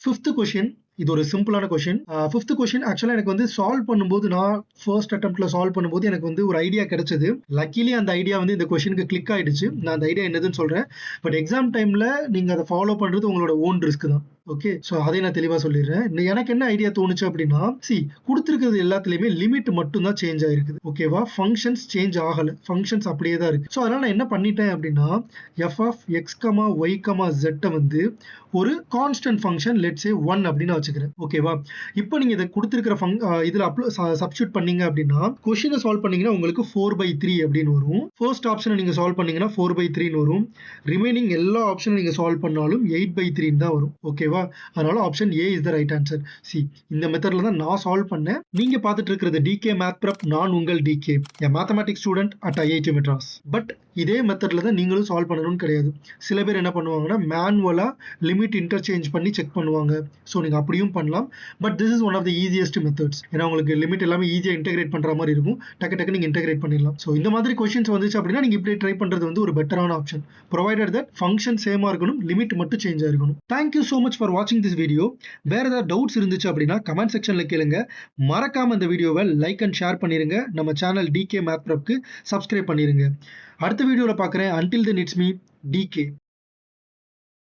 Fifth question, இது ஒரு சிம்பிளான கொஷின். ஃபிஃப்த் கொஷின் ஆக்சுவலா எனக்கு வந்து சால்வ் பண்ணும்போது, நான் ஃபர்ஸ்ட் அட்டெம்ப்ட்ல சால்வ் பண்ணும்போது எனக்கு வந்து ஒரு ஐடியா கிடைச்சது. லக்கிலி அந்த ஐடியா வந்து இந்த கொஷினுக்கு கிளிக் ஆயிடுச்சு. நான் அந்த ஐடியா என்னதுன்னு சொல்றேன். பட் எக்ஸாம் டைம்ல நீங்க அதை ஃபாலோ பண்றது உங்களோட ஓன் ரிஸ்க் தான். ஓகே, ஸோ அதை நான் தெளிவா சொல்லிடுறேன். எனக்கு என்ன ஐடியா தோணுச்சு அப்படின்னா, கொடுத்திருக்கிறது எல்லாத்துலயுமே லிமிட் மட்டும் தான் சேஞ்ச் ஆயிருக்குது. ஓகேவா, ஃபங்க்ஷன்ஸ் சேஞ்ச் ஆகல, ஃபங்க்ஷன்ஸ் அப்படியே தான் இருக்கு. ஸோ அதனால நான் என்ன பண்ணிட்டேன் அப்படின்னா, f of x, y, z வந்து ஒரு கான்ஸ்டன்ட் ஃபங்க்ஷன் லெட்ஸ் சே 1 அப்படின்னு வச்சுக்கிறேன். ஓகேவா, இப்போ நீங்க இதை கொடுத்திருக்கிற இதுல சப்ஸ்டியூட் பண்ணீங்க அப்படின்னா, கொஸ்டினை சால்வ் பண்ணீங்கன்னா உங்களுக்கு 4/3 அப்படின்னு வரும். ஃபர்ஸ்ட் ஆப்ஷனை நீங்க சால்வ் பண்ணீங்கன்னா 4/3 வரும். ரிமைனிங் எல்லா ஆப்ஷனும் நீங்க சால்வ் பண்ணாலும் 8/3 தான் வரும். ஓகேவா, அதனால option A is the right answer. இந்த மெத்தட்ல தான் நான் சால்வ் பண்ணேன். நீங்க பார்த்துட்டு இருக்கிறது டிகே மேத் பிரப். நான் உங்கள் DK, a mathematics student at IIT Madras. But இதே மெத்தட்ல தான் நீங்களும் சால்வ் பண்ணணும்னு கிடையாது. சில பேர் என்ன பண்ணுவாங்கன்னா, மேனுவலா லிமிட் இன்டர்சேஞ்ச் பண்ணி செக் பண்ணுவாங்க. ஸோ நீங்க அப்படியும் பண்ணலாம். But this is one of the easiest methods. ஏன்னா உங்களுக்கு லிமிட் எல்லாமே ஈஸியா இன்டெகிரேட் பண்ற மாதிரி இருக்கும். டக்கு டக்கு நீங்க இன்டெகிரேட் பண்ணிடலாம். ஸோ இந்த மாதிரி கொஸ்டின்ஸ் வந்துச்சு அப்படின்னா நீங்க இப்படி ட்ரை பண்றது வந்து ஒரு பெட்டரான ஆப்ஷன். ப்ரொவைடட் தட் ஃபங்க்ஷன் சேமா இருக்கணும், லிமிட் மட்டும் சேஞ்ச் ஆயிருக்கணும். தேங்க்யூ ஸோ மச் ஃபார் வாட்சிங் திஸ் வீடியோ. வேற ஏதாவது டவுட்ஸ் இருந்துச்சு அப்படின்னா கமெண்ட் செக்ஷன்ல கேளுங்க. மறக்காம இந்த வீடியோவை லைக் அண்ட் ஷேர் பண்ணிருங்க. நம்ம சேனல் டிகே மேத் பிரப்க்கு சப்ஸ்கிரைப் பண்ணிருங்க. அடுத்த வீடியோல பார்க்குறேன். until then it's me DK.